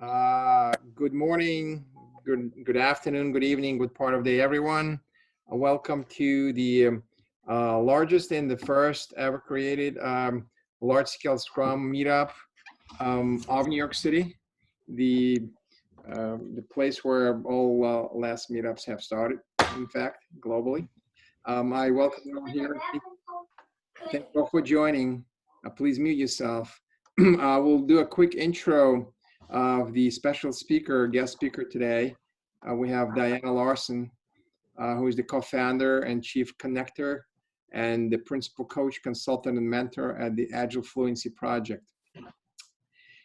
Good morning, good afternoon, good evening, good part of the day, everyone. Welcome to the largest and the first ever created large-scale Scrum meetup of New York City, the place where all last meetups have started, in fact, globally. I welcome you all here. Thank you all for joining. Please mute yourself. We'll do a quick intro of the special speaker, guest speaker today. We have Diana Larsen, who is the co-founder and chief connector and the principal coach, consultant, and mentor at the Agile Fluency Project.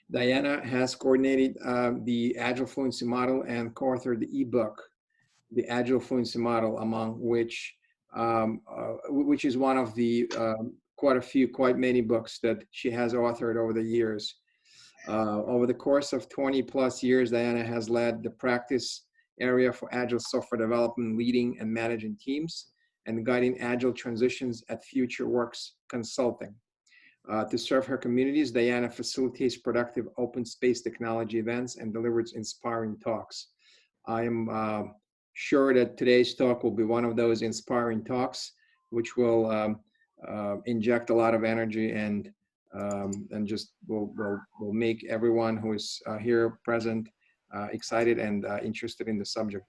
Diana has coordinated the Agile Fluency Model and co-authored the ebook, the Agile Fluency Model, among which is one of the quite many books that she has authored over the years. Over the course of 20 plus years, Diana has led the practice area for Agile software development, leading and managing teams, and guiding Agile transitions at FutureWorks Consulting. To serve her communities, Diana facilitates productive open space technology events and delivers inspiring talks. I am sure that today's talk will be one of those inspiring talks, which will inject a lot of energy and just will make everyone who is here present excited and interested in the subject.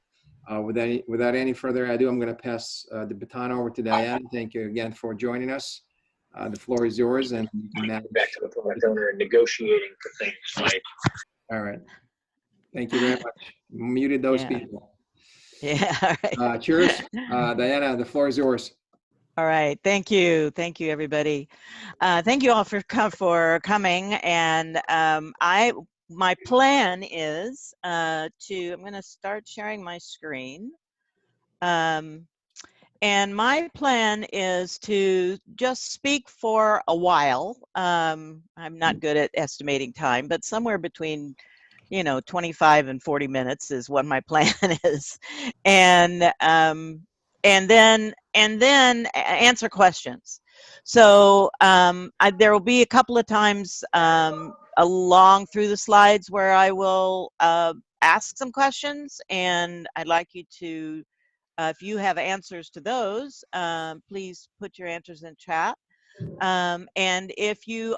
Without any further ado, I'm going to pass the baton over to Diana. Thank you again for joining us. The floor is yours, and you can manage. Back to the product owner and negotiating for things like. All right. Thank you very much. Muted those people. Yeah. All right. Cheers. Diana, the floor is yours. All right. Thank you. Thank you, everybody. Thank you all for coming. And my plan is I'm going to start sharing my screen. And my plan is to just speak for a while. I'm not good at estimating time, but somewhere between 25 and 40 minutes is what my plan is. And then answer questions. So there will be a couple of times along through the slides where I will ask some questions, and I'd like you to, if you have answers to those, please put your answers in chat. And if you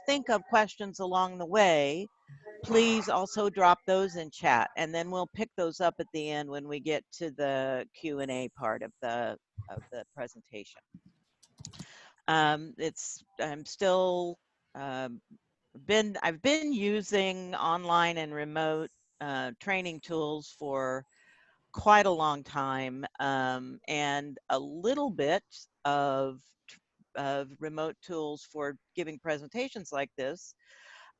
think of questions along the way, please also drop those in chat, and then we'll pick those up at the end when we get to the Q&A part of the presentation. I've been using online and remote training tools for quite a long time, and a little bit of remote tools for giving presentations like this.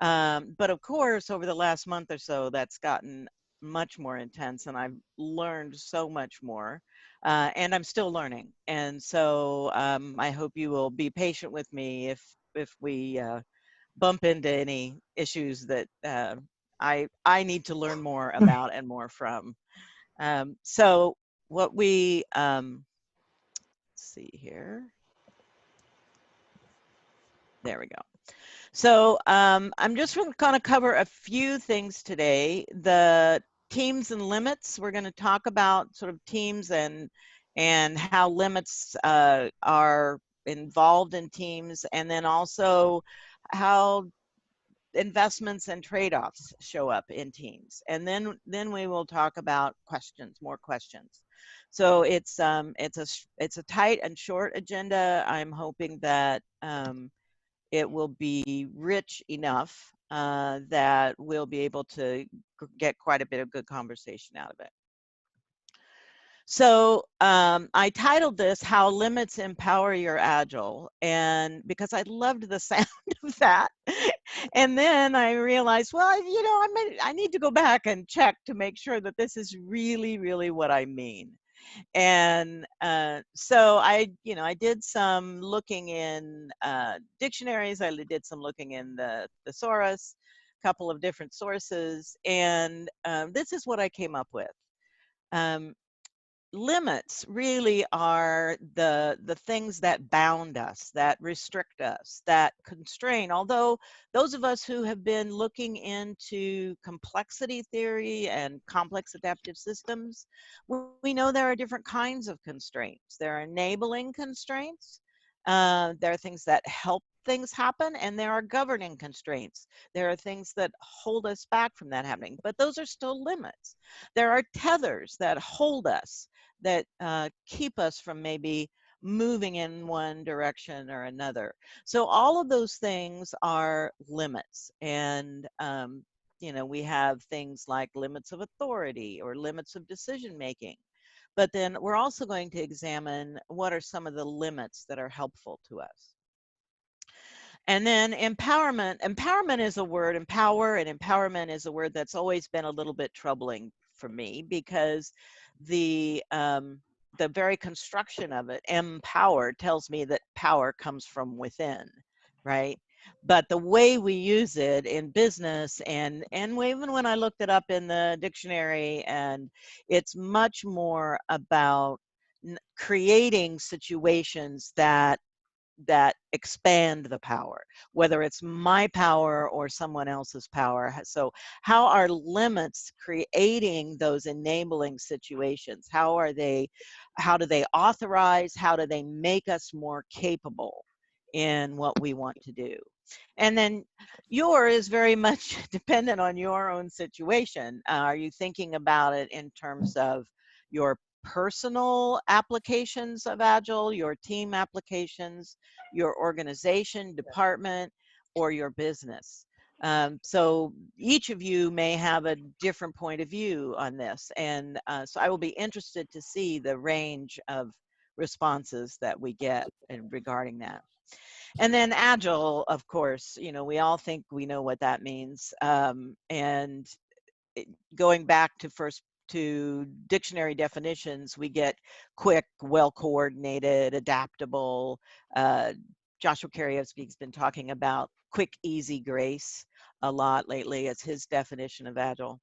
But of course, over the last month or so, that's gotten much more intense, and I've learned so much more, and I'm still learning. And so I hope you will be patient with me if we bump into any issues that I need to learn more about and more from. So what we let's see here. There we go. So I'm just going to cover a few things today. The teams and limits. We're going to talk about sort of teams and how limits are involved in teams, and then also how investments and trade-offs show up in teams. And then we will talk about questions, more questions. So it's a tight and short agenda. I'm hoping that it will be rich enough that we'll be able to get quite a bit of good conversation out of it. So I titled this "How Limits Empower Your Agile," and because I loved the sound of that, and then I realized, well, I need to go back and check to make sure that this is really, really what I mean. And so I did some looking in dictionaries. I did some looking in the thesaurus, a couple of different sources, and this is what I came up with. limits really are the things that bound us, that restrict us, that constrain. Although those of us who have been looking into complexity theory and complex adaptive systems, we know there are different kinds of constraints. There are enabling constraints. There are things that help things happen, and there are governing constraints. There are things that hold us back from that happening, but those are still limits. There are tethers that hold us, that keep us from maybe moving in one direction or another. So all of those things are limits. And, you know, we have things like limits of authority or limits of decision making. But then we're also going to examine what are some of the limits that are helpful to us. And then empowerment. Empowerment is a word, empower and empowerment is a word that's always been a little bit troubling for me, because the very construction of it, empower, tells me that power comes from within, right? But the way we use it in business, and even when I looked it up in the dictionary, and it's much more about creating situations that expand the power, whether it's my power or someone else's power. So how are limits creating those enabling situations? How do they authorize? How do they make us more capable in what we want to do? And then your is very much dependent on your own situation. Are you thinking about it in terms of your personal applications of Agile, your team applications, your organization, department, or your business? So each of you may have a different point of view on this. And so I will be interested to see the range of responses that we get regarding that. And then Agile, of course, you know, we all think we know what that means. And going back to dictionary definitions, we get quick, well-coordinated, adaptable. Joshua Karievsky's been talking about quick, easy grace a lot lately as his definition of Agile.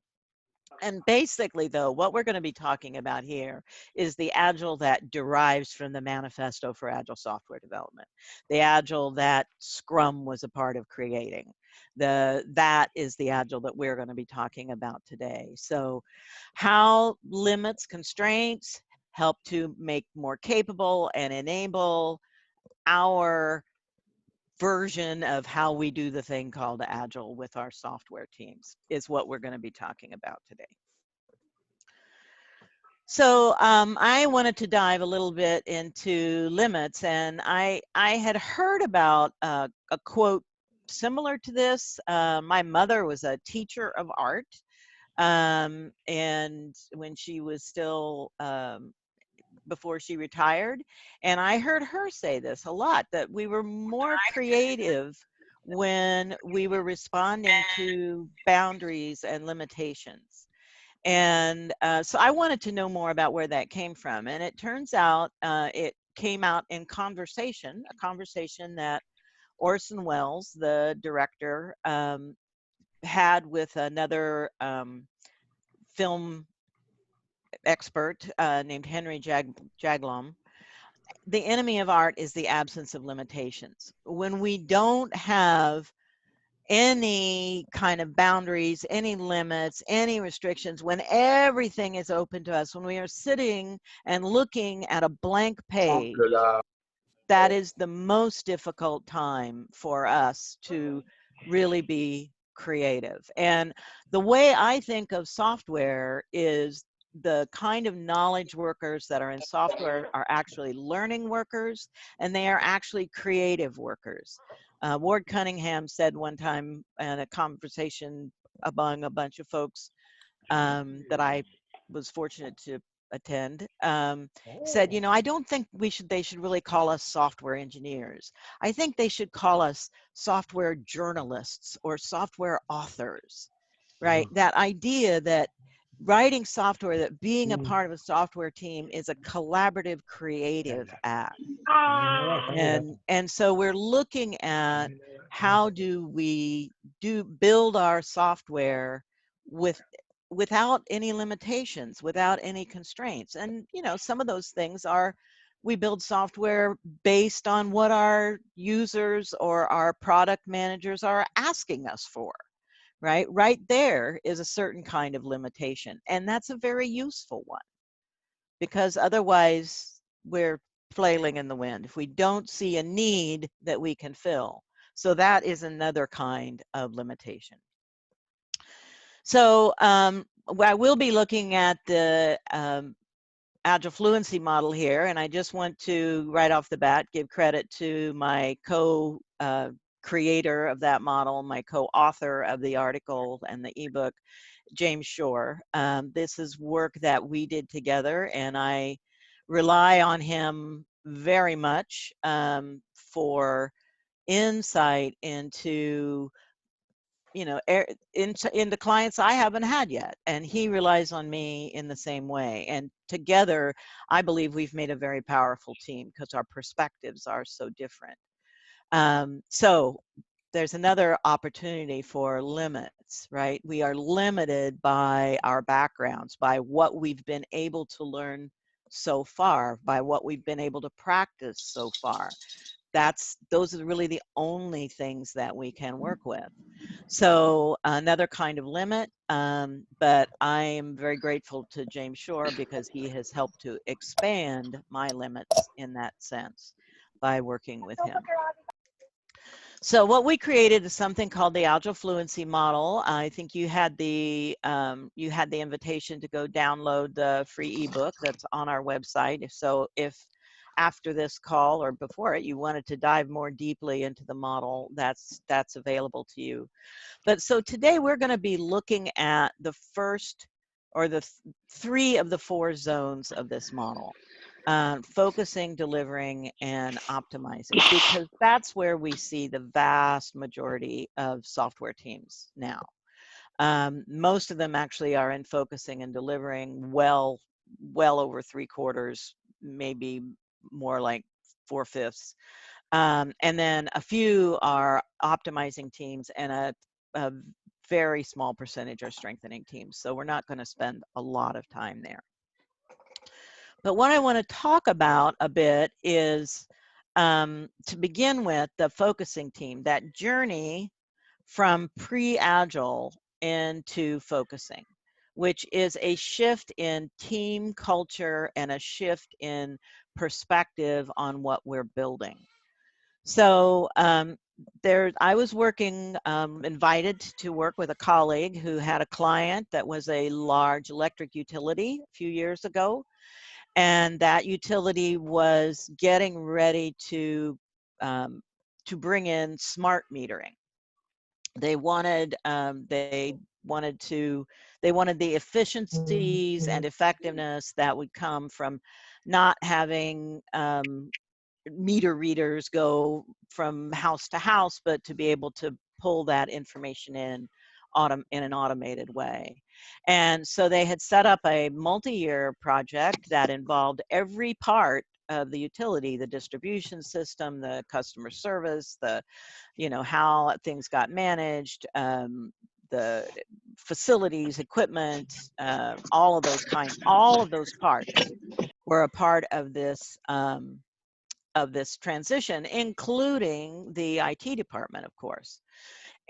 And basically, though, what we're going to be talking about here is the Agile that derives from the Manifesto for Agile Software Development, the Agile that Scrum was a part of creating. That is the Agile that we're going to be talking about today. So how limits, constraints help to make more capable and enable our version of how we do the thing called Agile with our software teams is what we're going to be talking about today. So I wanted to dive a little bit into limits, and I had heard about a quote similar to this. My mother was a teacher of art, and when she was still before she retired, and I heard her say this a lot, that we were more creative when we were responding to boundaries and limitations. And so I wanted to know more about where that came from. And it turns out it came out in a conversation that Orson Welles, the director, had with another film expert named Henry Jaglom. The enemy of art is the absence of limitations. When we don't have any kind of boundaries, any limits, any restrictions, when everything is open to us, when we are sitting and looking at a blank page, that is the most difficult time for us to really be creative. And the way I think of software is the kind of knowledge workers that are in software are actually learning workers, and they are actually creative workers. Ward Cunningham said one time in a conversation among a bunch of folks that I was fortunate to attend, said, you know, I don't think they should really call us software engineers. I think they should call us software journalists or software authors, right? That idea that writing software, that being a part of a software team is a collaborative, creative act. And so we're looking at how do we build our software without any limitations, without any constraints. And, you know, some of those things are, we build software based on what our users or our product managers are asking us for, right? Right there is a certain kind of limitation. And that's a very useful one, because otherwise we're flailing in the wind if we don't see a need that we can fill. So that is another kind of limitation. So I will be looking at the Agile Fluency Model here, and I just want to, right off the bat, give credit to my co-creator of that model, my co-author of the article and the ebook, James Shore. This is work that we did together, and I rely on him very much for insight into, you know, into clients I haven't had yet, and he relies on me in the same way. And together, I believe we've made a very powerful team because our perspectives are so different. So there's another opportunity for limits, right? We are limited by our backgrounds, by what we've been able to learn so far, by what we've been able to practice so far. Those are really the only things that we can work with. So another kind of limit, but I am very grateful to James Shore because he has helped to expand my limits in that sense by working with him. So what we created is something called the Agile Fluency Model. I think you had the invitation to go download the free ebook that's on our website. If after this call or before it, you wanted to dive more deeply into the model, that's available to you. But so today we're going to be looking at the first, or the three of the four zones of this model. Focusing, delivering, and optimizing, because that's where we see the vast majority of software teams now. Most of them actually are in focusing and delivering, well over 3/4, maybe more like 4/5. And then a few are optimizing teams, and a very small percentage are strengthening teams. So we're not going to spend a lot of time there. But what I want to talk about a bit is, to begin with, the focusing team, that journey from pre-Agile into focusing, which is a shift in team culture and a shift in perspective on what we're building. So I was working, invited to work with a colleague who had a client that was a large electric utility a few years ago. And that utility was getting ready to bring in smart metering. They wanted the efficiencies and effectiveness that would come from not having meter readers go from house to house, but to be able to pull that information in an automated way. And so they had set up a multi-year project that involved every part of the utility, the distribution system, the customer service, how things got managed, the facilities, equipment, all of those parts were a part of this transition, including the IT department, of course.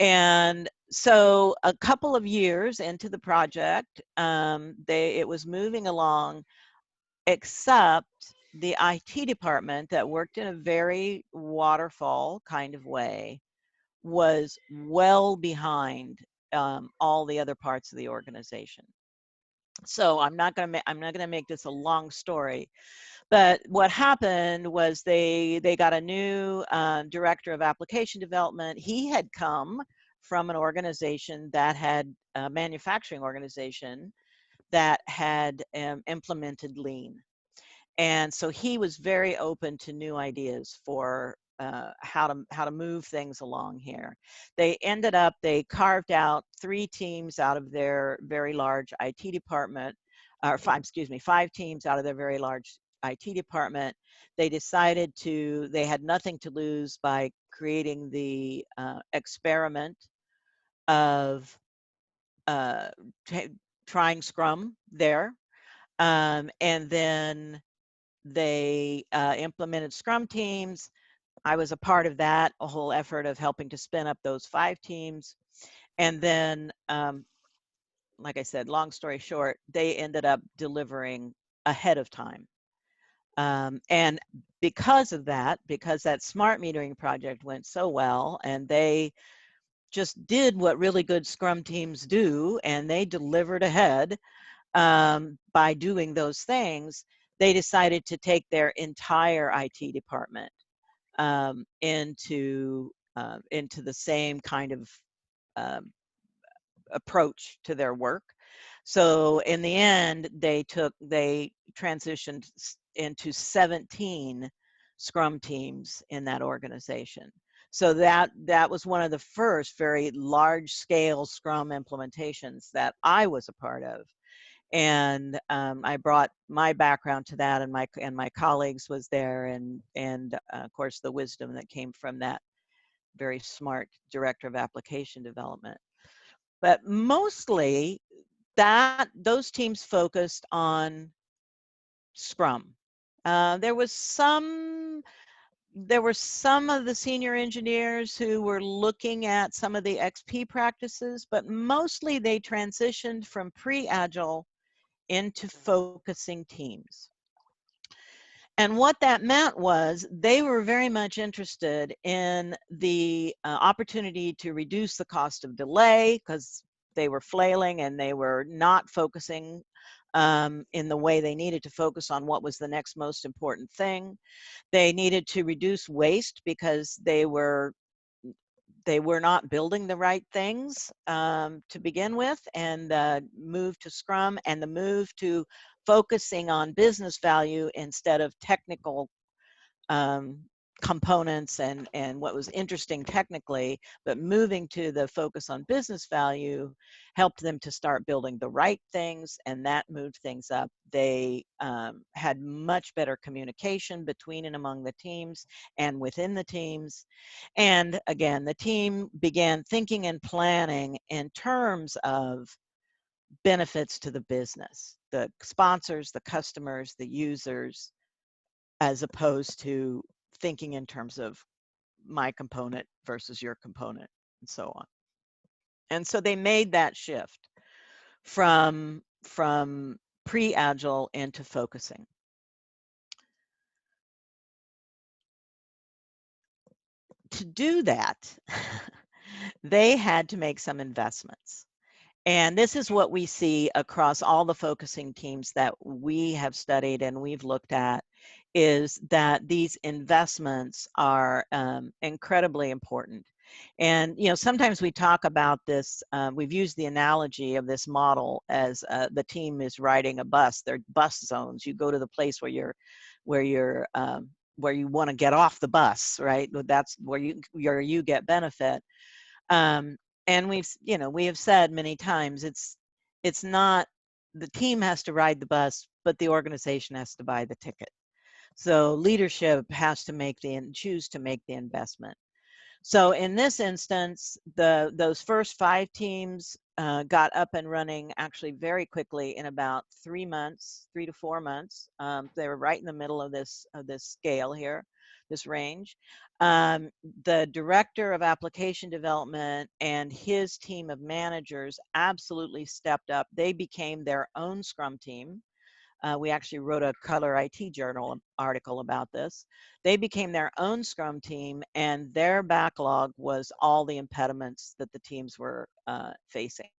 And so a couple of years into the project, it was moving along, except the IT department that worked in a very waterfall kind of way was well behind all the other parts of the organization. So I'm not going to make this a long story. But what happened was they got a new director of application development. He had come from an organization that had a manufacturing organization that had implemented lean. And so he was very open to new ideas for how to move things along here. They carved out 3 teams out of their very large IT department, or 5 teams out of their very large IT department. They decided they had nothing to lose by creating the experiment of trying Scrum there. And then they implemented Scrum teams. I was a part of that, a whole effort of helping to spin up those 5 teams. And then, like I said, long story short, they ended up delivering ahead of time. And because of that, because that smart metering project went so well, and they just did what really good Scrum teams do, and they delivered ahead by doing those things, they decided to take their entire IT department into the same kind of approach to their work. So in the end, they transitioned into 17 Scrum teams in that organization. So that was one of the first very large scale Scrum implementations that I was a part of. And I brought my background to that, and my colleagues was there, and of course the wisdom that came from that very smart director of application development. But mostly those teams focused on Scrum. There were some of the senior engineers who were looking at some of the XP practices, but mostly they transitioned from pre-Agile into focusing teams. And what that meant was they were very much interested in the opportunity to reduce the cost of delay, because they were flailing and they were not focusing in the way they needed to focus on what was the next most important thing. They needed to reduce waste because they were not building the right things to begin with, and the move to Scrum and the move to focusing on business value instead of technical components and what was interesting technically, but moving to the focus on business value helped them to start building the right things, and that moved things up. They had much better communication between and among the teams and within the teams. And again, the team began thinking and planning in terms of benefits to the business, the sponsors, the customers, the users, as opposed to thinking in terms of my component versus your component, and so on. And so they made that shift from pre-Agile into focusing. To do that, they had to make some investments. And this is what we see across all the focusing teams that we have studied and we've looked at, is that these investments are incredibly important. And sometimes we talk about this, we've used the analogy of this model as the team is riding a bus. They're bus zones. You go to the place where you want to get off the bus, right? That's where you get benefit. And we have said many times, it's not the team has to ride the bus, but the organization has to buy the ticket. So leadership has to choose to make the investment. So in this instance, those first 5 teams got up and running actually very quickly in about 3 to 4 months. They were right in the middle of this scale here, this range. The director of application development and his team of managers absolutely stepped up. They became their own Scrum team. We actually wrote a Color IT Journal article about this. They became their own Scrum team, and their backlog was all the impediments that the teams were facing.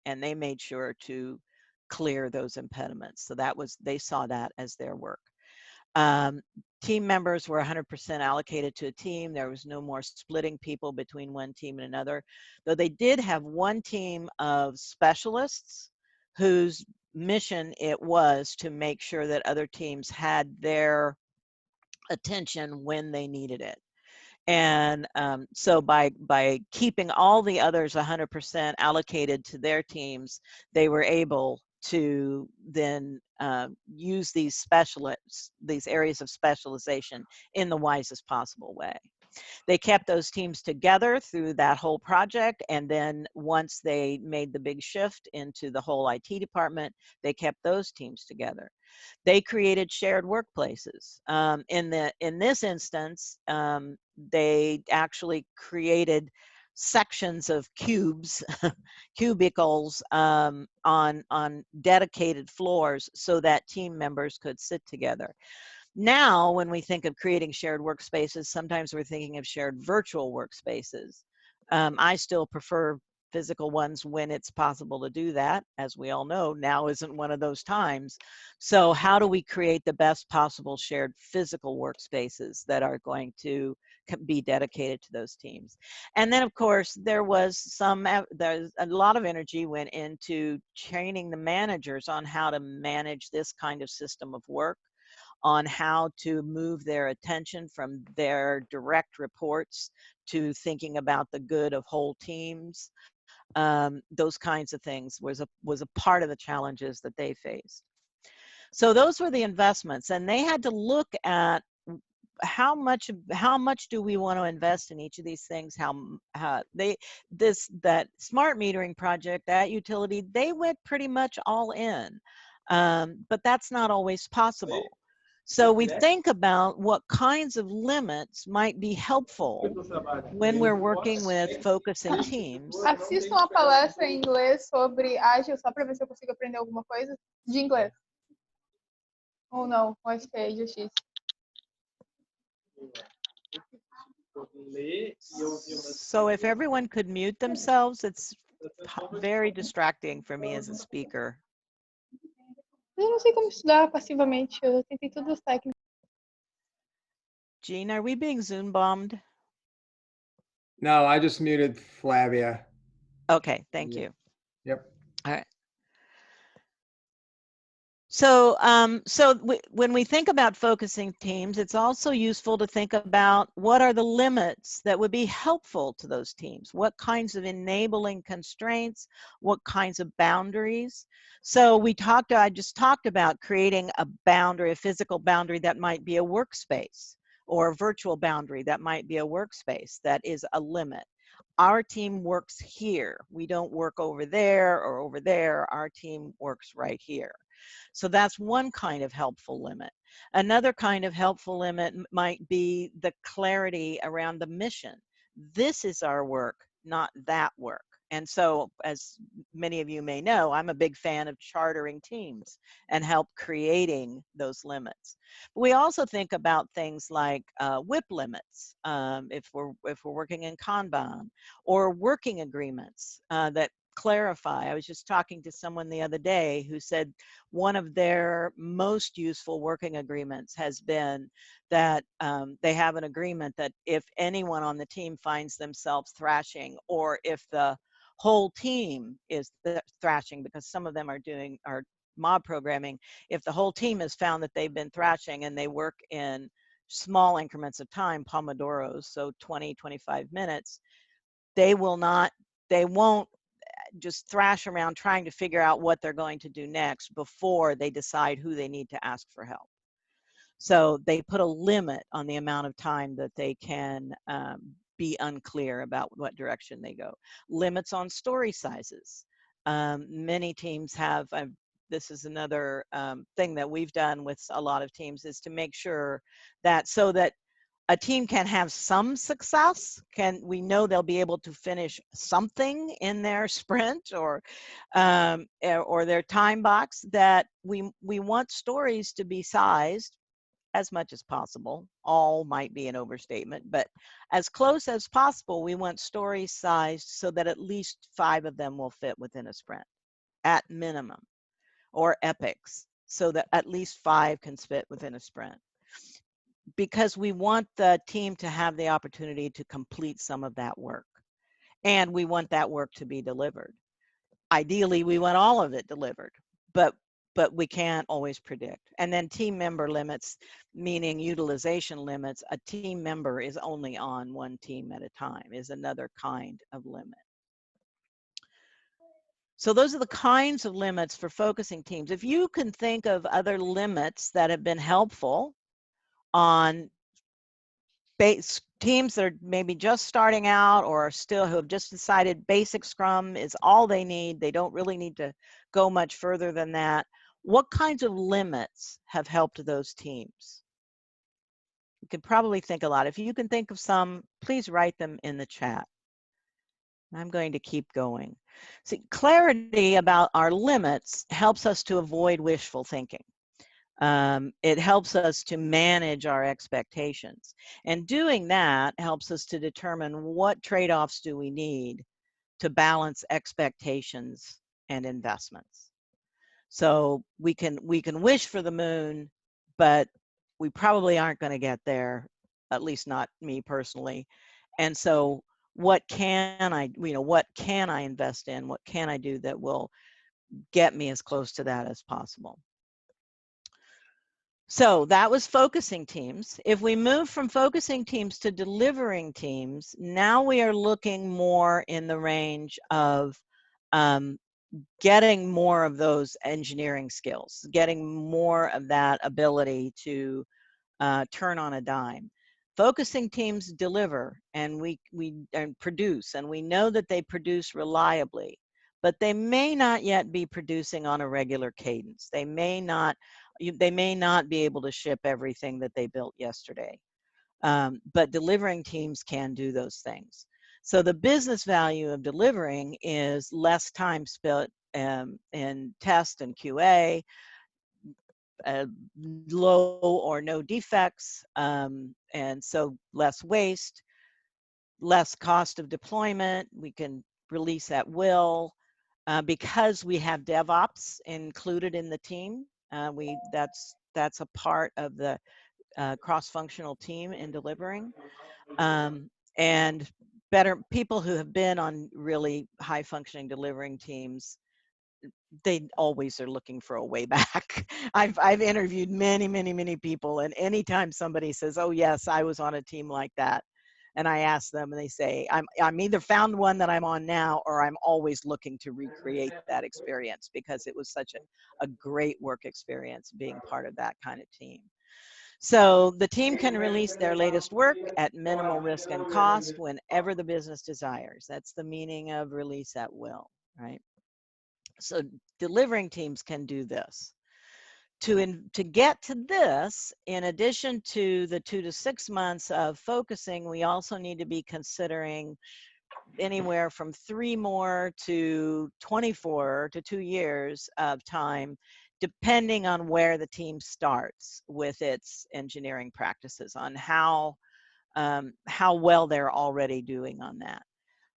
And they made sure to clear those impediments. So they saw that as their work. Team members were 100% allocated to a team. There was no more splitting people between one team and another, though they did have one team of specialists whose mission it was to make sure that other teams had their attention when they needed it. And so by keeping all the others 100% allocated to their teams, they were able to then use these areas of specialization in the wisest possible way. They kept those teams together through that whole project, and then once they made the big shift into the whole IT department, they kept those teams together. They created shared workplaces. In this instance, they actually created sections of cubes, cubicles on dedicated floors so that team members could sit together. Now, when we think of creating shared workspaces, sometimes we're thinking of shared virtual workspaces. I still prefer physical ones when it's possible to do that. As we all know, now isn't one of those times. So how do we create the best possible shared physical workspaces that are going to be dedicated to those teams? And then, of course, there's a lot of energy went into training the managers on how to manage this kind of system of work, on how to move their attention from their direct reports to thinking about the good of whole teams. Those kinds of things was a part of the challenges that they faced. So those were the investments, and they had to look at how much do we want to invest in each of these things. That smart metering project, that utility, they went pretty much all in, but that's not always possible. So we think about what kinds of limits might be helpful when we're working with focusing teams. Assisto uma palestra em inglês sobre Agile, só para ver se eu consigo aprender alguma coisa de inglês. Ou não, acho que é AGX. So if everyone could mute themselves, it's very distracting for me as a speaker. Eu não sei como estudar passivamente, eu tentei todos os técnicos. Jean, are we being Zoom bombed? No, I just muted Flavia. Okay, thank you. Yep. All right. So, when we think about focusing teams, it's also useful to think about what are the limits that would be helpful to those teams. What kinds of enabling constraints? What kinds of boundaries? So I just talked about creating a boundary, a physical boundary that might be a workspace, or a virtual boundary that might be a workspace that is a limit. Our team works here. We don't work over there or over there. Our team works right here. So that's one kind of helpful limit. Another kind of helpful limit might be the clarity around the mission. This is our work, not that work. And so, as many of you may know, I'm a big fan of chartering teams and help creating those limits. But we also think about things like WIP limits, if we're working in Kanban, or working agreements that clarify. I was just talking to someone the other day who said one of their most useful working agreements has been that they have an agreement that if anyone on the team finds themselves thrashing, or if the whole team is thrashing, because some of them are mob programming, if the whole team has found that they've been thrashing and they work in small increments of time, pomodoros, so 20, 25 minutes, they won't just thrash around trying to figure out what they're going to do next before they decide who they need to ask for help. So they put a limit on the amount of time that they can be unclear about what direction they go. Limits on story sizes. Many teams have, this is another thing that we've done with a lot of teams, is to make sure that so that a team can have some success, we know they'll be able to finish something in their sprint or their time box, that we want stories to be sized as much as possible. All might be an overstatement, but as close as possible, we want stories sized so that at least 5 of them will fit within a sprint at minimum, or epics, so that at least 5 can fit within a sprint, because we want the team to have the opportunity to complete some of that work, and we want that work to be delivered. Ideally, we want all of it delivered, but we can't always predict. And then team member limits, meaning utilization limits. A team member is only on one team at a time, is another kind of limit. So those are the kinds of limits for focusing teams. If you can think of other limits that have been helpful on teams that are maybe just starting out or still who have just decided basic Scrum is all they need, they don't really need to go much further than that, what kinds of limits have helped those teams? You could probably think a lot. If you can think of some, please write them in the chat. I'm going to keep going. See, clarity about our limits helps us to avoid wishful thinking. It helps us to manage our expectations. And doing that helps us to determine what trade-offs do we need to balance expectations and investments. So we can wish for the moon, but we probably aren't going to get there, at least not me personally. And so what can I invest in? What can I do that will get me as close to that as possible? So that was focusing teams. If we move from focusing teams to delivering teams, now we are looking more in the range of getting more of those engineering skills, getting more of that ability to turn on a dime. Focusing teams deliver and we produce, and we know that they produce reliably, but they may not yet be producing on a regular cadence. They may not be able to ship everything that they built yesterday. But delivering teams can do those things. So the business value of delivering is less time spent in test and QA, low or no defects, and so less waste, less cost of deployment. We can release at will because we have DevOps included in the team. That's a part of the cross-functional team in delivering. And better people who have been on really high-functioning delivering teams, they always are looking for a way back. I've interviewed many people, and anytime somebody says, "Oh yes, I was on a team like that," and I ask them, and they say, "I'm either found one that I'm on now, or I'm always looking to recreate that experience because it was such a great work experience being part of that kind of team." So the team can release their latest work at minimal risk and cost whenever the business desires. That's the meaning of release at will, right? So delivering teams can do this. To get to this, in addition to the 2 to 6 months of focusing, we also need to be considering anywhere from 3 more to 24 to 2 years of time, depending on where the team starts with its engineering practices, on how well they're already doing on that.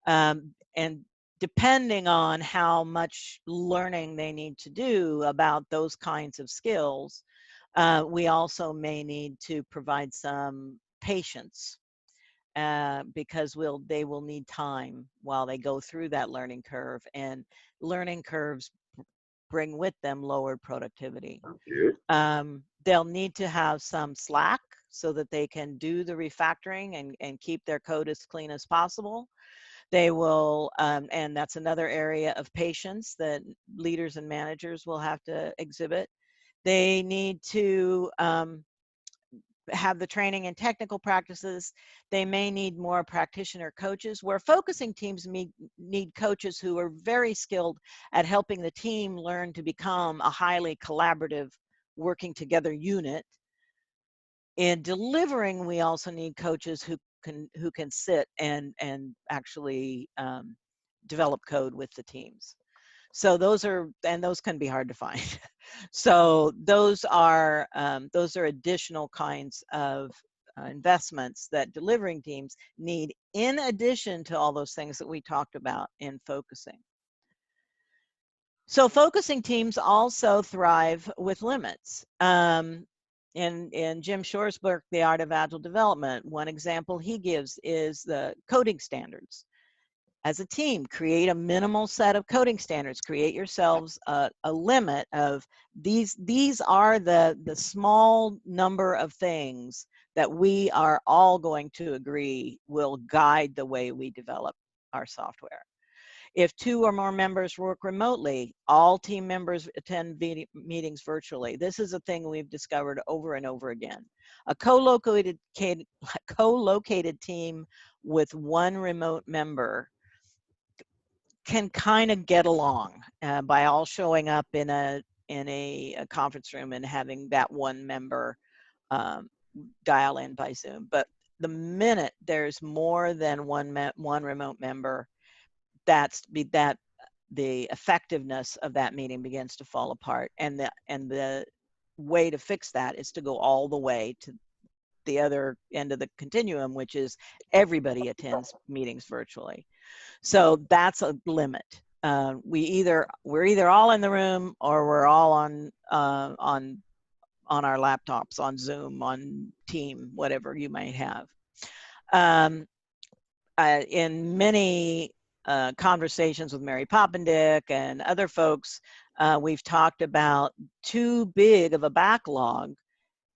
And depending on how much learning they need to do about those kinds of skills, we also may need to provide some patience because they will need time while they go through that learning curve, and learning curves bring with them lowered productivity. They'll need to have some slack so that they can do the refactoring and keep their code as clean as possible. They will, and that's another area of patience that leaders and managers will have to exhibit. They need to have the training and technical practices. They may need more practitioner coaches, where focusing teams need coaches who are very skilled at helping the team learn to become a highly collaborative, working together unit. In delivering, we also need coaches who can sit and actually develop code with the teams. So those can be hard to find. So those are additional kinds of investments that delivering teams need, in addition to all those things that we talked about in focusing. So focusing teams also thrive with limits. In Jim Shore's book, The Art of Agile Development, one example he gives is the coding standards. As a team, create a minimal set of coding standards. Create yourselves a limit of these are the small number of things that we are all going to agree will guide the way we develop our software. If 2 or more members work remotely, all team members attend meetings virtually. This is a thing we've discovered over and over again. A co-located team with 1 remote member can kind of get along by all showing up in a conference room and having that 1 member dial in by Zoom. But the minute there's more than one remote member, the effectiveness of that meeting begins to fall apart. And the way to fix that is to go all the way to the other end of the continuum, which is everybody attends meetings virtually. So that's a limit. We're either all in the room or we're all on our laptops, on Zoom, on Team, whatever you might have. In many conversations with Mary Poppendick and other folks, we've talked about too big of a backlog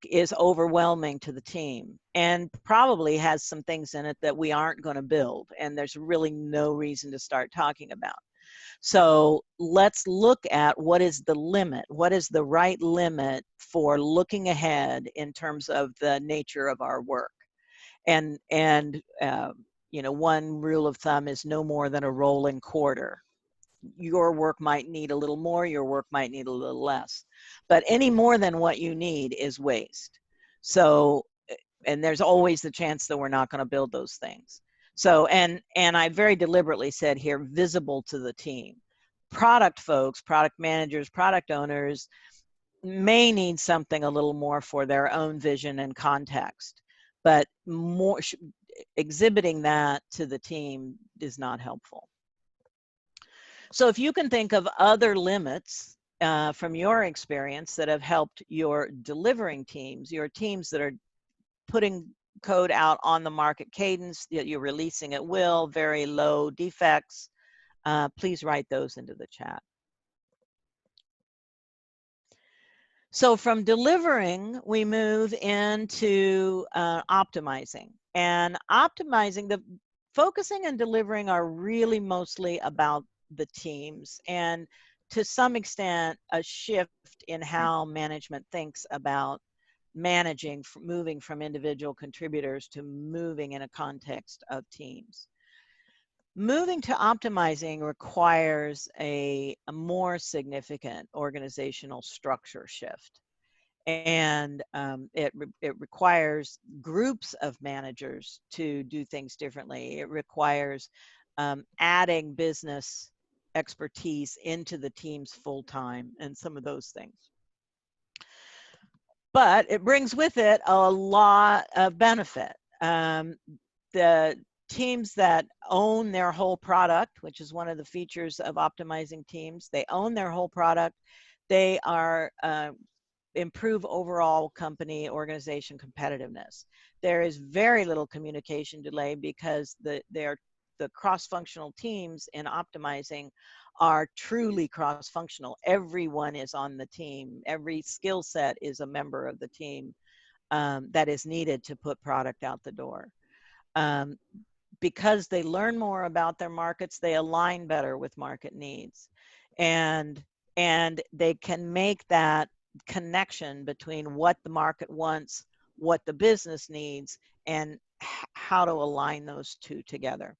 is overwhelming to the team and probably has some things in it that we aren't going to build, and there's really no reason to start talking about. So let's look at what is the limit, what is the right limit for looking ahead in terms of the nature of our work. And you know, one rule of thumb is no more than a rolling quarter. Your work might need a little more, your work might need a little less, but any more than what you need is waste. So, and there's always the chance that we're not going to build those things. So, and I very deliberately said here, visible to the team. Product folks, product managers, product owners may need something a little more for their own vision and context, but more exhibiting that to the team is not helpful. So if you can think of other limits from your experience that have helped your delivering teams, your teams that are putting code out on the market cadence, that you're releasing at will, very low defects, please write those into the chat. So from delivering, we move into optimizing. And optimizing, focusing and delivering are really mostly about the teams, and to some extent a shift in how management thinks about managing, moving from individual contributors to moving in a context of teams. Moving to optimizing requires a more significant organizational structure shift. And it requires groups of managers to do things differently. It requires adding business expertise into the teams full time and some of those things. But it brings with it a lot of benefit. The teams that own their whole product, which is one of the features of optimizing teams, they own their whole product. They are improve overall company organization competitiveness. There is very little communication delay because the cross-functional teams in optimizing are truly cross-functional. Everyone is on the team. Every skill set is a member of the team that is needed to put product out the door. Because they learn more about their markets, they align better with market needs. And they can make that connection between what the market wants, what the business needs, and how to align those two together.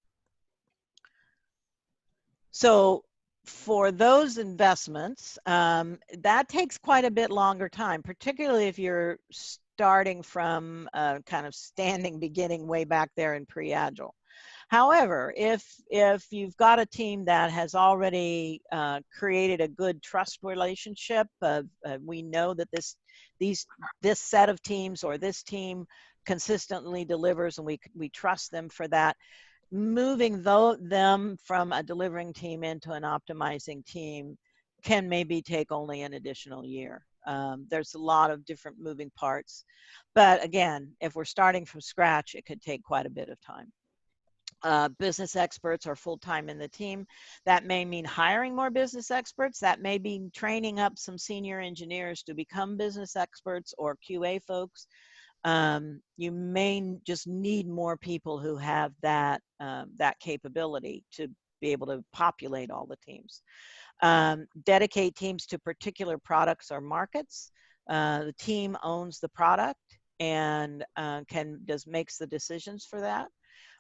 So for those investments, that takes quite a bit longer time, particularly if you're starting from a kind of standing beginning way back there in pre-Agile. However, if you've got a team that has already created a good trust relationship, we know that this set of teams or this team consistently delivers, and we trust them for that. Moving them from a delivering team into an optimizing team can maybe take only an additional year. There's a lot of different moving parts, but again, if we're starting from scratch, it could take quite a bit of time. Business experts are full-time in the team. That may mean hiring more business experts. That may be training up some senior engineers to become business experts or QA folks. You may just need more people who have that, that capability to be able to populate all the teams. Dedicate teams to particular products or markets. The team owns the product and makes the decisions for that,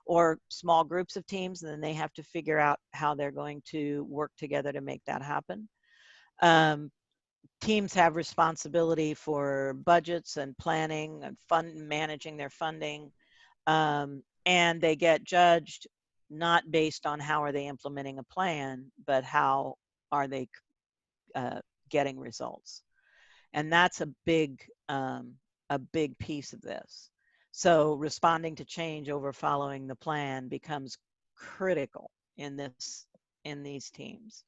or small groups of teams, and then they have to figure out how they're going to work together to make that happen. Teams have responsibility for budgets and planning and managing their funding, and they get judged not based on how are they implementing a plan, but how are they getting results. And that's a big piece of this. So responding to change over following the plan becomes critical in these teams.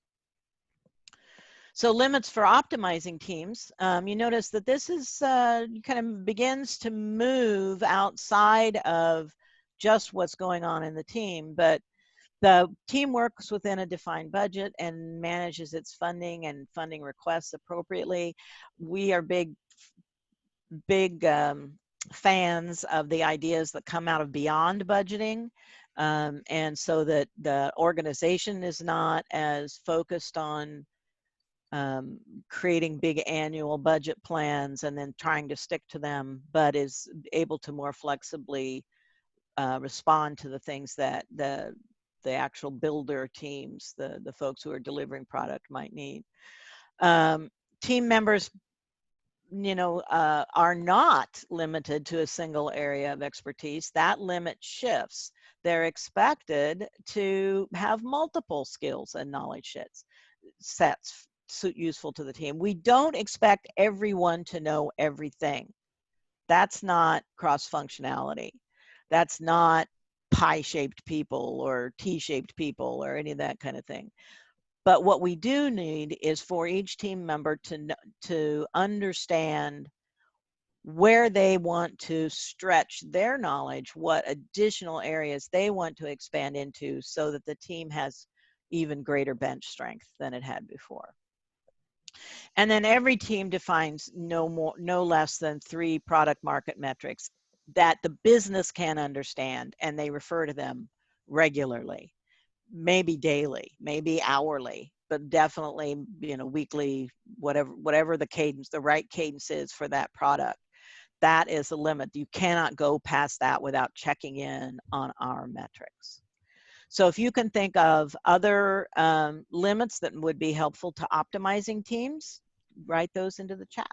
So limits for optimizing teams. You notice that this is kind of begins to move outside of just what's going on in the team, but the team works within a defined budget and manages its funding and funding requests appropriately. We are big fans of the ideas that come out of beyond budgeting. And so that the organization is not as focused on creating big annual budget plans and then trying to stick to them, but is able to more flexibly respond to the things that the actual builder teams, the folks who are delivering product might need. Team members, are not limited to a single area of expertise. That limit shifts. They're expected to have multiple skills and knowledge sets useful to the team. We don't expect everyone to know everything. That's not cross-functionality. That's not pie-shaped people or T-shaped people or any of that kind of thing. But what we do need is for each team member to understand where they want to stretch their knowledge, what additional areas they want to expand into so that the team has even greater bench strength than it had before. And then every team defines no less than 3 product market metrics that the business can understand, and they refer to them regularly, maybe daily, maybe hourly, but definitely, weekly, whatever the cadence, the right cadence is for that product. That is a limit. You cannot go past that without checking in on our metrics. So if you can think of other limits that would be helpful to optimizing teams, write those into the chat.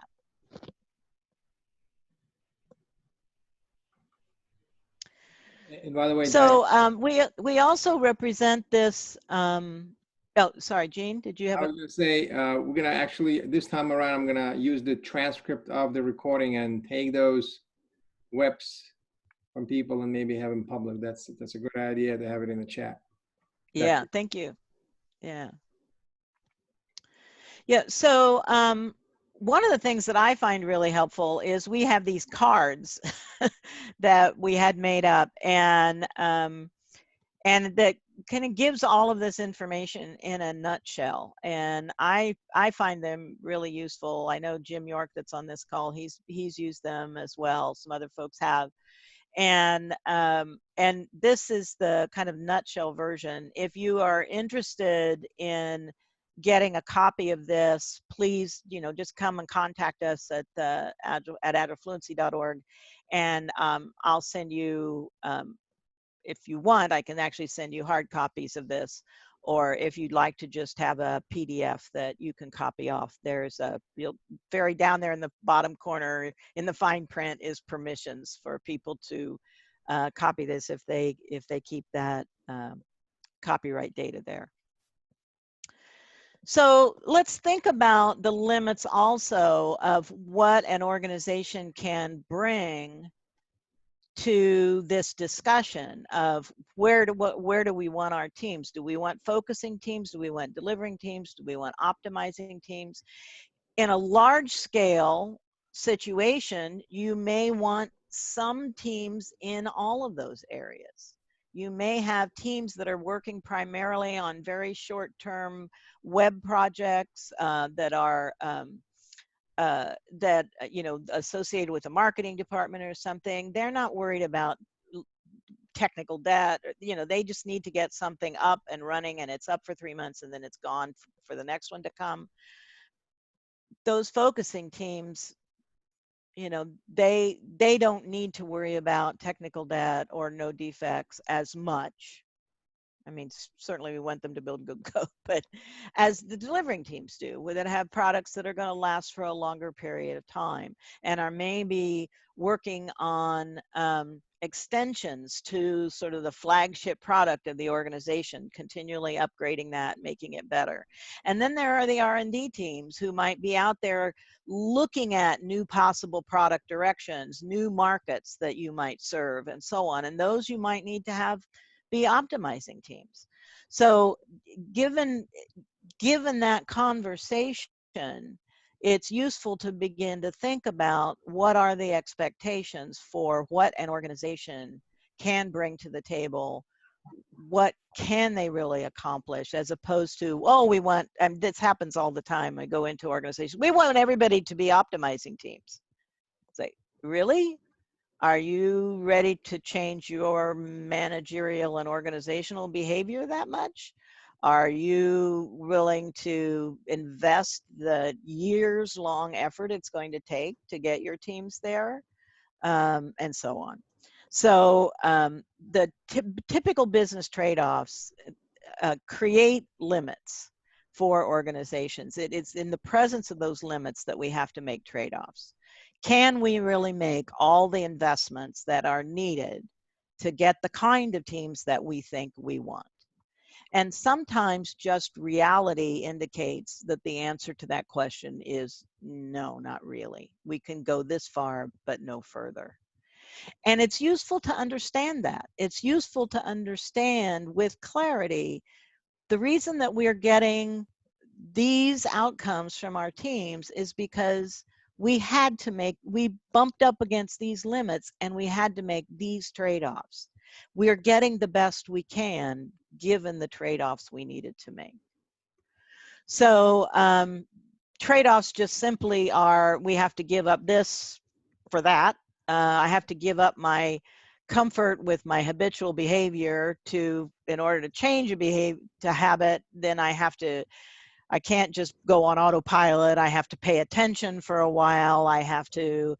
And by the way, so we also represent this. Oh, sorry, Jean, did you have? I was going to say we're going to actually this time around. I'm going to use the transcript of the recording and take those WEPs from people and maybe have them public. That's a good idea to have it in the chat. Yeah, thank you. Yeah. So one of the things that I find really helpful is we have these cards that we had made up, and that kind of gives all of this information in a nutshell. And I find them really useful. I know Jim York, that's on this call, he's used them as well. Some other folks have. And this is the kind of nutshell version. If you are interested in getting a copy of this, please, just come and contact us at agileFluency.org, and I'll send you, if you want, I can actually send you hard copies of this, or if you'd like to just have a PDF that you can copy off, there's very down there in the bottom corner in the fine print is permissions for people to copy this if they keep that copyright data there. So let's think about the limits also of what an organization can bring to this discussion of where do we want our teams? Do we want focusing teams? Do we want delivering teams? Do we want optimizing teams? In a large scale situation, you may want some teams in all of those areas. You may have teams that are working primarily on very short-term web projects that are associated with a marketing department or something. They're not worried about technical debt, you know, they just need to get something up and running, and it's up for 3 months and then it's gone for the next one to come. Those focusing teams, you know, they don't need to worry about technical debt or no defects as much. I mean, certainly we want them to build good code, but as the delivering teams do, that have products that are going to last for a longer period of time and are maybe working on extensions to sort of the flagship product of the organization, continually upgrading that, making it better. And then there are the R&D teams who might be out there looking at new possible product directions, new markets that you might serve, and so on. And those you might need to be optimizing teams. So given that conversation, it's useful to begin to think about what are the expectations for what an organization can bring to the table. What can they really accomplish, as opposed to, oh, we want, and this happens all the time. I go into organizations, we want everybody to be optimizing teams. It's like, really? Are you ready to change your managerial and organizational behavior that much? Are you willing to invest the years-long effort it's going to take to get your teams there? And so on. So the typical business trade-offs create limits for organizations. It's in the presence of those limits that we have to make trade-offs. Can we really make all the investments that are needed to get the kind of teams that we think we want? And sometimes just reality indicates that the answer to that question is no, not really. We can go this far, but no further. And it's useful to understand that. It's useful to understand with clarity the reason that we are getting these outcomes from our teams is because we bumped up against these limits and we had to make these trade-offs. We are getting the best we can given the trade-offs we needed to make. So trade-offs just simply are, we have to give up this for that. I have to give up my comfort with my habitual behavior in order to change a habit, then I can't just go on autopilot. I have to pay attention for a while. I have to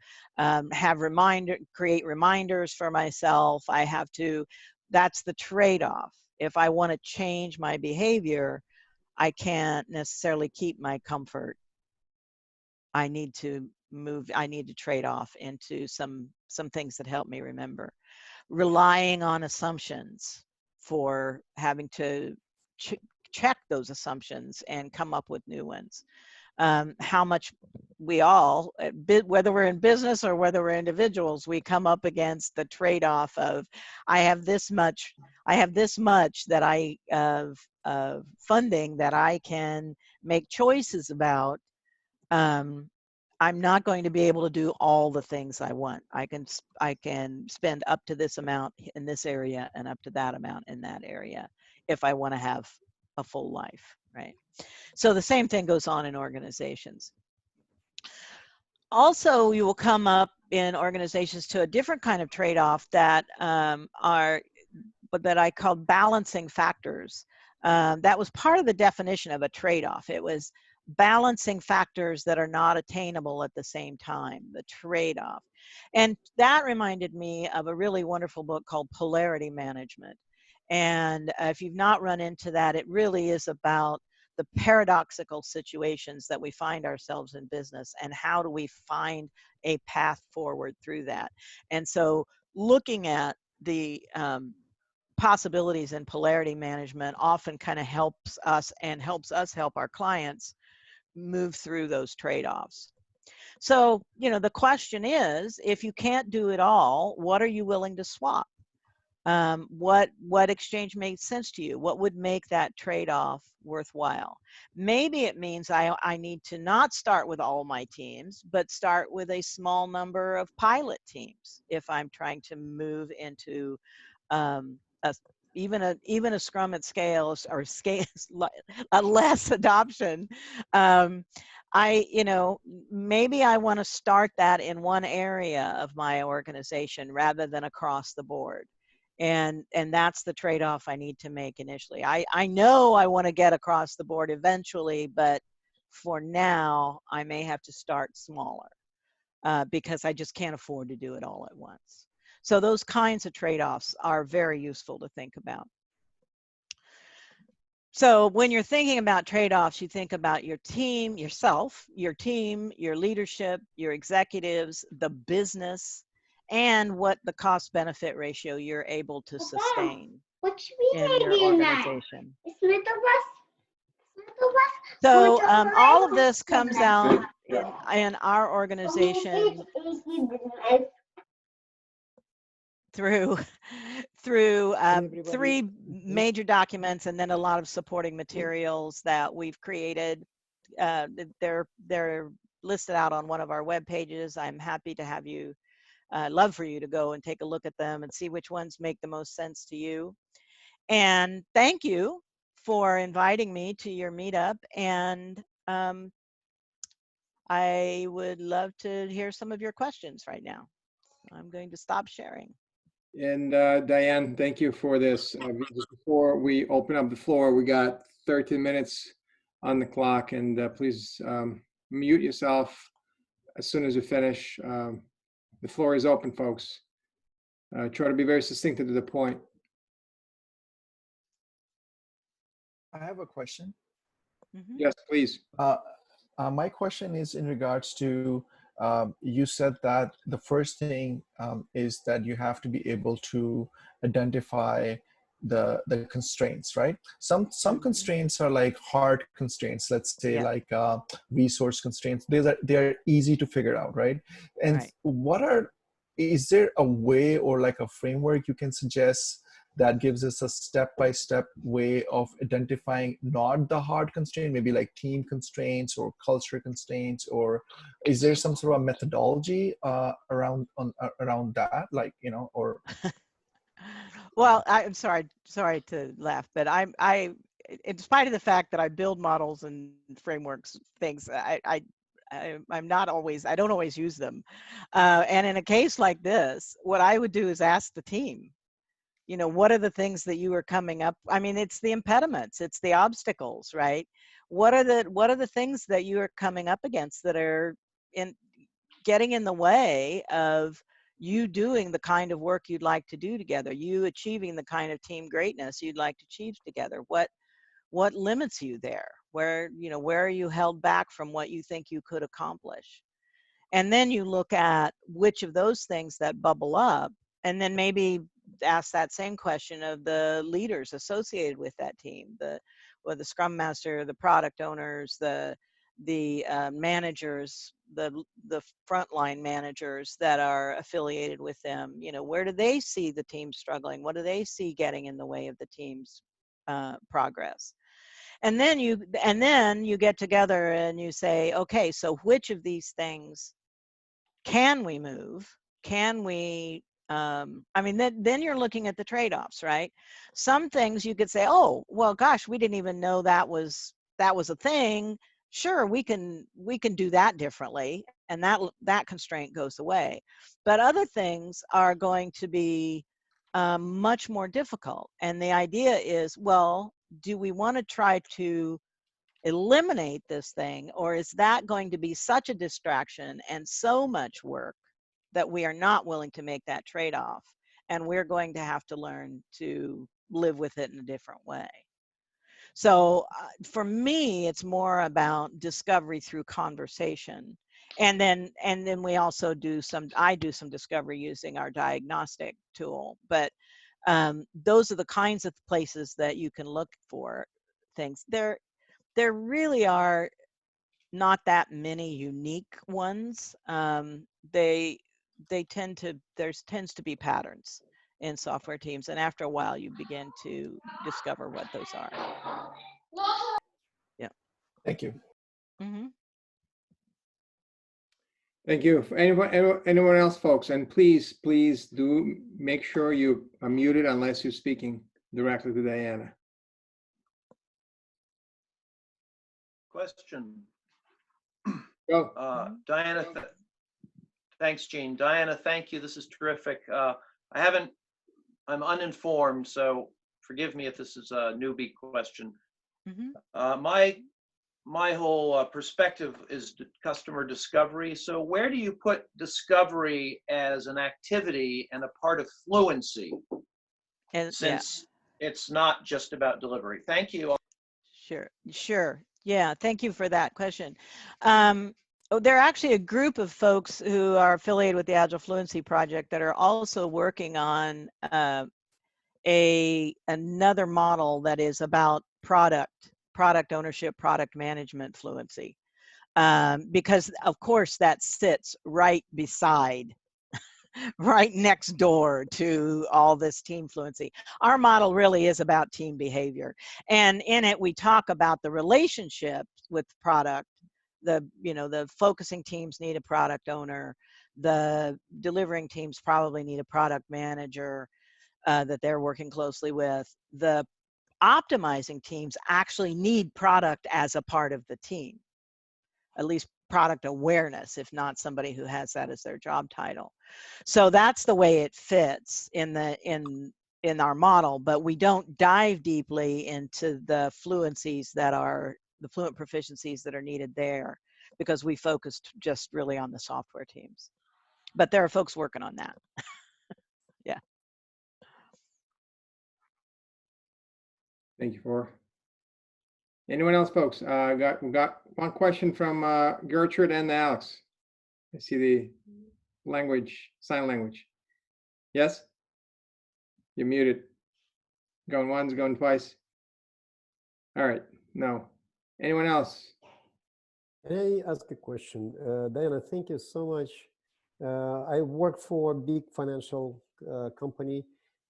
create reminders for myself. That's the trade-off. If I want to change my behavior, I can't necessarily keep my comfort. I need to trade off into some things that help me remember. Relying on assumptions for having to check those assumptions and come up with new ones. How much we all, whether we're in business or whether we're individuals, we come up against the trade-off of, I have this much that of funding that I can make choices about. I'm not going to be able to do all the things I want. I can spend up to this amount in this area and up to that amount in that area if I want to have a full life, right? So the same thing goes on in organizations. Also, you will come up in organizations to a different kind of trade-off that that I called balancing factors. That was part of the definition of a trade-off. It was balancing factors that are not attainable at the same time, the trade-off. And that reminded me of a really wonderful book called Polarity Management. And if you've not run into that, it really is about the paradoxical situations that we find ourselves in business and how do we find a path forward through that. And so looking at the possibilities in polarity management often kind of helps us help our clients move through those trade-offs. So, the question is, if you can't do it all, what are you willing to swap? What exchange makes sense to you? What would make that trade-off worthwhile? Maybe it means I need to not start with all my teams, but start with a small number of pilot teams if I'm trying to move into even a Scrum at scale or scale a less adoption. Maybe I want to start that in one area of my organization rather than across the board. And that's the trade-off I need to make initially. I know I want to get across the board eventually, but for now, I may have to start smaller because I just can't afford to do it all at once. So those kinds of trade-offs are very useful to think about. So when you're thinking about trade-offs, you think about your team, yourself, your team, your leadership, your executives, the business, and what the cost-benefit ratio you're able to sustain in your organization. So all of this comes out in our organization through three major documents and then a lot of supporting materials that we've created. They're listed out on one of our web pages. I'm happy to have you, love for you to go and take a look at them and see which ones make the most sense to you. And thank you for inviting me to your meetup. And I would love to hear some of your questions right now. I'm going to stop sharing. And Diane, thank you for this. Just before we open up the floor, we got 13 minutes on the clock, and please mute yourself as soon as you finish. The floor is open, folks. Try to be very succinct and to the point. I have a question. Mm-hmm. Yes, please. My question is in regards to, you said that the first thing is that you have to be able to identify the constraints, right? Some constraints are like hard constraints, let's say, Yeah. like resource constraints. They are easy to figure out, right? And right. Is there a way or like a framework you can suggest that gives us a step-by-step way of identifying not the hard constraint, maybe like team constraints or culture constraints, or is there some sort of methodology around that, like, you know, or? Well, I'm sorry to laugh, but I, in spite of the fact that I build models and frameworks, things, I'm not always, I don't always use them. And in a case like this, what I would do is ask the team, you know, what are the things that you are coming up? I mean, it's the impediments, it's the obstacles, right? What are the things that you are coming up against that are getting in the way of you doing the kind of work you'd like to do together, you achieving the kind of team greatness you'd like to achieve together? What limits you there? Where are you held back from what you think you could accomplish? And then you look at which of those things that bubble up, and then maybe ask that same question of the leaders associated with that team, the scrum master, the product owners, the managers, the frontline managers that are affiliated with them. You know, where do they see the team struggling? What do they see getting in the way of the team's progress? And then you get together and you say, okay, so which of these things can we move? Can we, I mean, then you're looking at the trade-offs, right? Some things you could say, oh, well, gosh, we didn't even know that was a thing. Sure, we can do that differently, and that constraint goes away. But other things are going to be much more difficult. And the idea is, well, do we want to try to eliminate this thing, or is that going to be such a distraction and so much work that we are not willing to make that trade-off, and we're going to have to learn to live with it in a different way? So for me, it's more about discovery through conversation. And then we also I do some discovery using our diagnostic tool. But those are the kinds of places that you can look for things. There really are not that many unique ones. There tends to be patterns in software teams, and after a while you begin to discover what those are. Yeah. Thank you. Mm-hmm. Thank you. For anyone else, folks, and please do make sure you are muted unless you're speaking directly to Diana. Question. Go. Diana, thanks, Gene. Diana, thank you. This is terrific. I haven't uninformed, so forgive me if this is a newbie question. Mm-hmm. My whole perspective is customer discovery. So where do you put discovery as an activity and a part of fluency, And since it's not just about delivery? Thank you. Sure. Yeah, thank you for that question. There are actually a group of folks who are affiliated with the Agile Fluency Project that are also working on another model that is about product ownership, product management fluency, because of course that sits right beside, right next door to all this team fluency. Our model really is about team behavior, and in it we talk about the relationship with product. The focusing teams need a product owner. The delivering teams probably need a product manager that they're working closely with. The optimizing teams actually need product as a part of the team, at least product awareness, if not somebody who has that as their job title. So that's the way it fits in our model, but we don't dive deeply into the fluencies that are the fluent proficiencies that are needed there, because we focused just really on the software teams. But there are folks working on that. Yeah. Thank you for. Anyone else, folks? We got one question from Gertrude and Alex. I see the sign language. Yes? You're muted. Going once, going twice. All right, no. Anyone else? Can I ask a question? Diana, thank you so much. I work for a big financial company,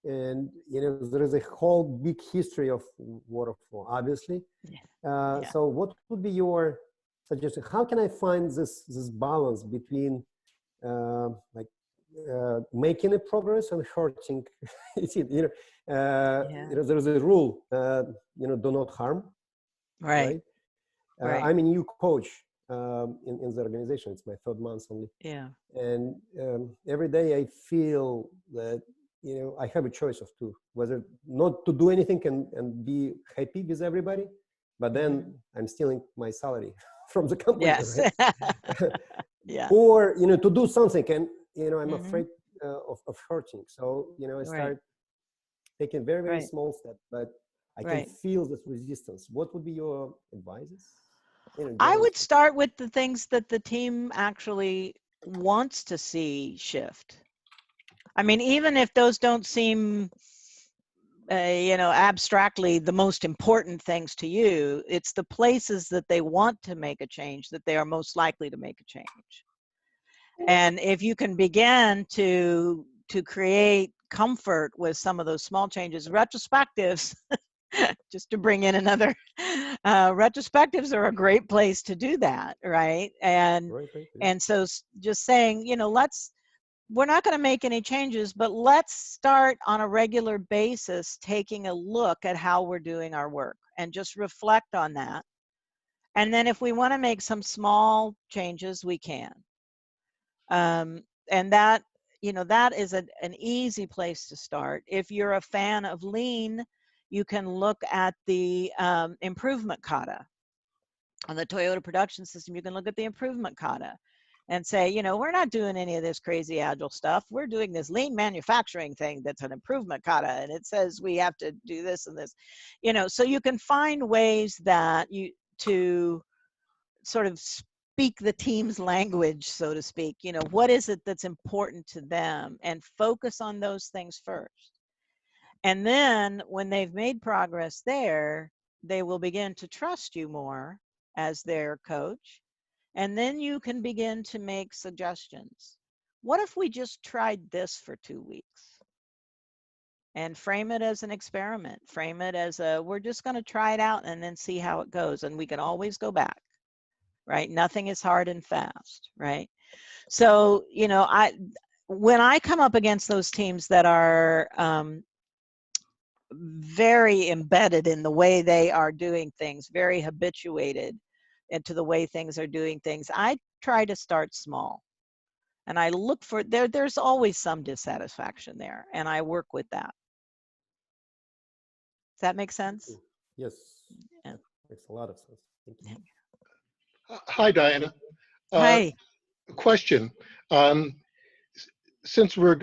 and there is a whole big history of waterfall, obviously. Yeah. So what would be your suggestion? How can I find this balance between making a progress and hurting? There's a rule, do not harm. Right. I'm a new coach in the organization. It's my 3rd month only. Yeah. And every day I feel that I have a choice of two, whether not to do anything and be happy with everybody, but then I'm stealing my salary from the company. Yes. Right? Yeah. Or to do something, and I'm afraid of hurting. So I start taking very small steps, but I can feel this resistance. What would be your advice? I would start with the things that the team actually wants to see shift. I mean, even if those don't seem, abstractly the most important things to you, it's the places that they want to make a change that they are most likely to make a change. And if you can begin to create comfort with some of those small changes, retrospectives, just to bring in another, retrospectives are a great place to do that, right? And so just saying, we're not going to make any changes, but let's start on a regular basis taking a look at how we're doing our work and just reflect on that. And then if we want to make some small changes, we can. And that, that is an easy place to start. If you're a fan of lean, you can look at the improvement kata. On the Toyota production system, you can look at the improvement kata and say, we're not doing any of this crazy agile stuff. We're doing this lean manufacturing thing that's an improvement kata, and it says we have to do this and this. So you can find ways that to sort of speak the team's language, so to speak. What is it that's important to them, and focus on those things first. And then when they've made progress there, they will begin to trust you more as their coach. And then you can begin to make suggestions. What if we just tried this for 2 weeks? And frame it as an experiment. Frame it as we're just going to try it out and then see how it goes. And we can always go back, right? Nothing is hard and fast, right? So, when I come up against those teams that are very embedded in the way they are doing things, very habituated into the way things are doing things, I try to start small. And I look for, there's always some dissatisfaction there, and I work with that. that make sense? Yes. Yeah. Makes a lot of sense. Thank you. Hi, Diana. Hi. Question. Since we're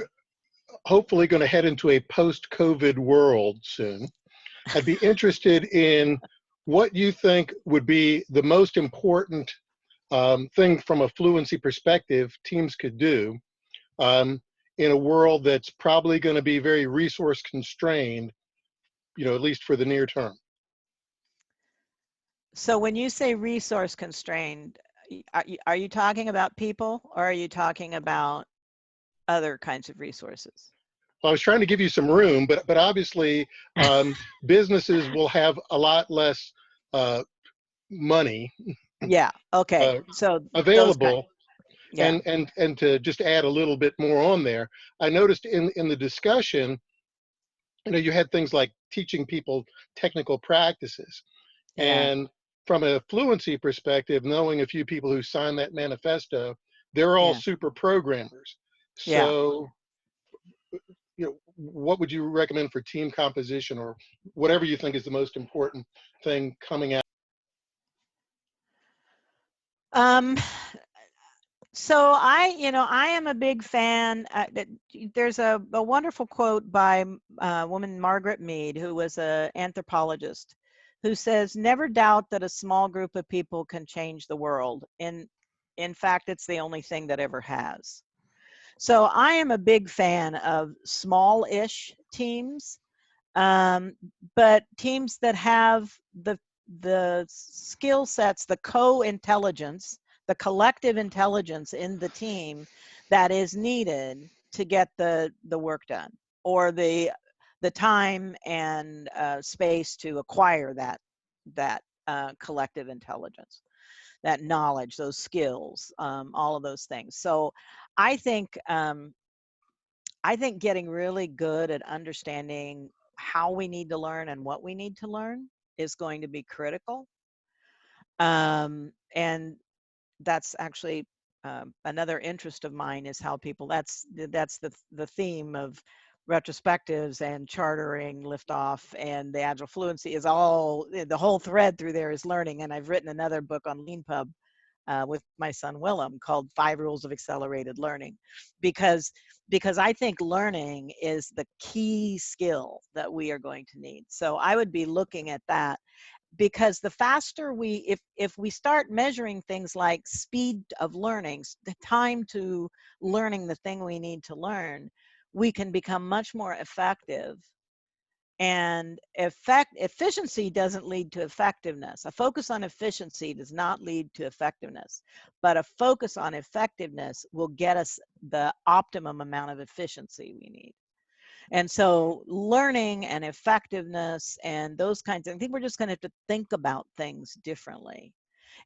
hopefully going to head into a post-COVID world soon, I'd be interested in what you think would be the most important thing from a fluency perspective teams could do in a world that's probably going to be very resource constrained, at least for the near term. So when you say resource constrained, are you talking about people, or are you talking about other kinds of resources? Well, I was trying to give you some room, but obviously businesses will have a lot less money Yeah. Okay. So available. Yeah. And to just add a little bit more on there, I noticed in the discussion, you had things like teaching people technical practices. Yeah. And from a fluency perspective, knowing a few people who signed that manifesto, they're all Yeah. super programmers. Yeah. So, what would you recommend for team composition, or whatever you think is the most important thing coming out? So I am a big fan. There's a wonderful quote by a woman, Margaret Mead, who was an anthropologist, who says, "Never doubt that a small group of people can change the world. In fact, it's the only thing that ever has." So I am a big fan of small-ish teams, but teams that have the skill sets, the co-intelligence, the collective intelligence in the team that is needed to get the work done, or the time and space to acquire that collective intelligence, that knowledge, those skills, all of those things. So I think getting really good at understanding how we need to learn and what we need to learn is going to be critical. And that's actually another interest of mine, is how people, that's the theme of retrospectives and chartering, liftoff, and the Agile Fluency is all, the whole thread through there is learning. And I've written another book on LeanPub with my son Willem, called 5 Rules of Accelerated Learning, because I think learning is the key skill that we are going to need. So I would be looking at that, because the faster if we start measuring things like speed of learning, the time to learning the thing we need to learn, we can become much more effective. And efficiency doesn't lead to effectiveness. A focus on efficiency does not lead to effectiveness, but a focus on effectiveness will get us the optimum amount of efficiency we need. And so learning and effectiveness and those kinds of, I think we're just going to have to think about things differently.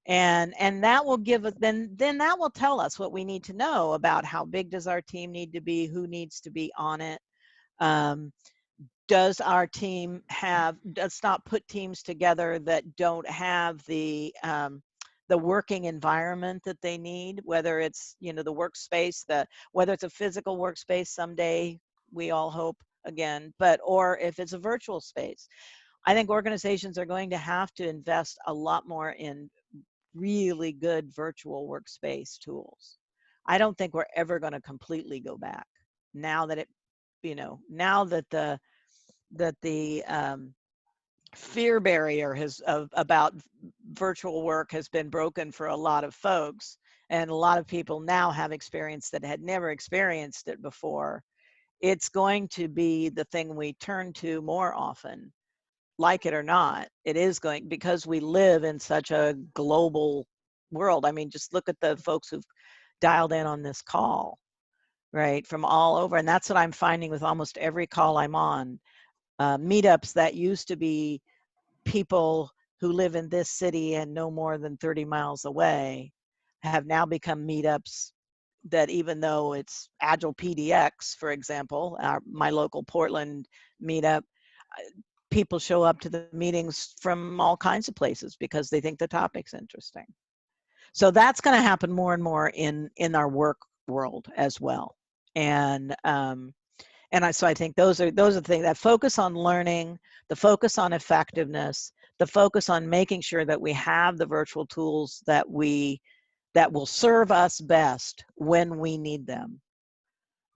And that will give us, then that will tell us what we need to know about how big does our team need to be, who needs to be on it. Does our team let's not put teams together that don't have the working environment that they need, whether it's, the workspace, whether it's a physical workspace someday, we all hope again, or if it's a virtual space. I think organizations are going to have to invest a lot more in really good virtual workspace tools. I don't think we're ever going to completely go back now that now that the fear barrier about virtual work has been broken for a lot of folks, and a lot of people now have experience that had never experienced it before. It's going to be the thing we turn to more often, like it or not. It is going, because we live in such a global world. I mean, just look at the folks who've dialed in on this call, right, from all over. And that's what I'm finding with almost every call I'm on. Meetups that used to be people who live in this city and no more than 30 miles away have now become meetups that, even though it's Agile PDX, for example, my local Portland meetup, people show up to the meetings from all kinds of places because they think the topic's interesting. So that's going to happen more and more in our work world as well. And And so I think those are the things, that focus on learning, the focus on effectiveness, the focus on making sure that we have the virtual tools that will serve us best when we need them.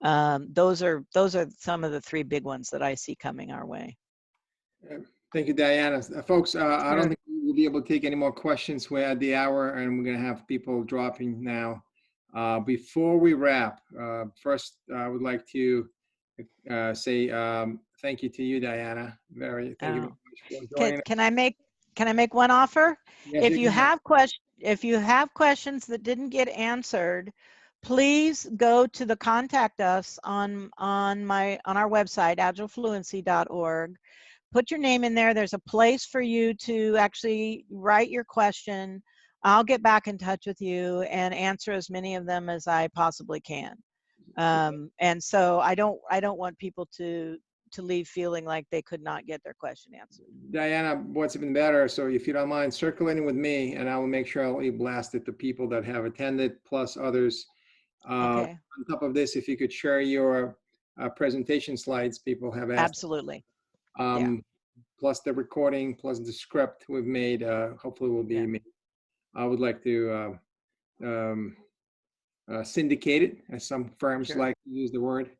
Those are some of the three big ones that I see coming our way. Thank you, Diana. Folks, I don't Sure. think we'll be able to take any more questions. We're at the hour, and we're going to have people dropping now. Before we wrap, first, I would like to say thank you to you, Diana. Thank you very much for joining us. Can I make one offer? Yes, If you can. have questions that didn't get answered, please go to the contact us on our website, agilefluency.org. Put your name in there. There's a place for you to actually write your question. I'll get back in touch with you and answer as many of them as I possibly can. And so I don't want people to leave feeling like they could not get their question answered. Diana, what's even better, so if you don't mind circulating with me, and I will make sure I'll blast it to people that have attended, plus others. Okay. On top of this, if you could share your presentation slides, people have asked. Absolutely. Plus the recording, plus the script we've made, hopefully will be made. I would like to syndicate it, as some firms like to use the word.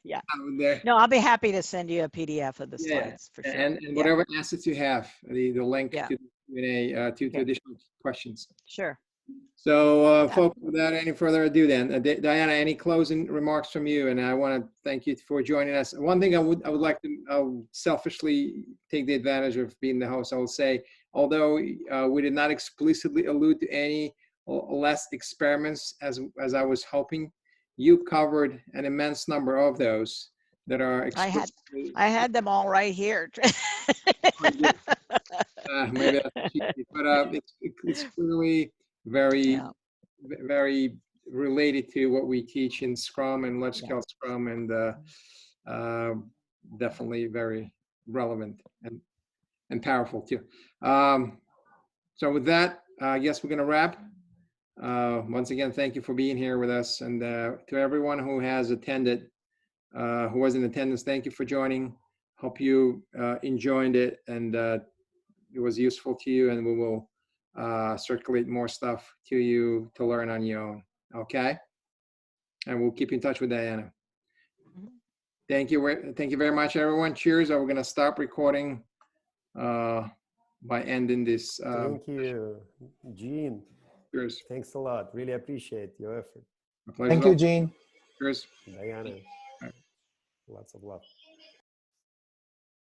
Yeah. There. No, I'll be happy to send you a PDF of the slides for sure. And whatever assets you have, the link to the Q&A, to additional questions. Sure. So, folks, without any further ado, then, Diana, any closing remarks from you? And I want to thank you for joining us. One thing I would like to selfishly take the advantage of being the host. I will say, although we did not explicitly allude to any less experiments as I was hoping, you covered an immense number of those that are explicitly. I had them all right here. Maybe that's cheesy, but it's clearly very related to what we teach in Scrum and Large Scale Scrum, and definitely very relevant and powerful too. So with that, I guess we're going to wrap. Once again, thank you for being here with us, and to everyone who has attended, who was in attendance, thank you for joining. Hope you enjoyed it and it was useful to you, and we will circulate more stuff to you to learn on your own. Okay, and we'll keep in touch with Diana. Thank you very much, everyone. Cheers. We're going to stop recording by ending this. Thank you, Gene. Cheers. Thanks a lot. Really appreciate your effort. My pleasure. Thank you, Gene. Cheers. Diana, lots of love.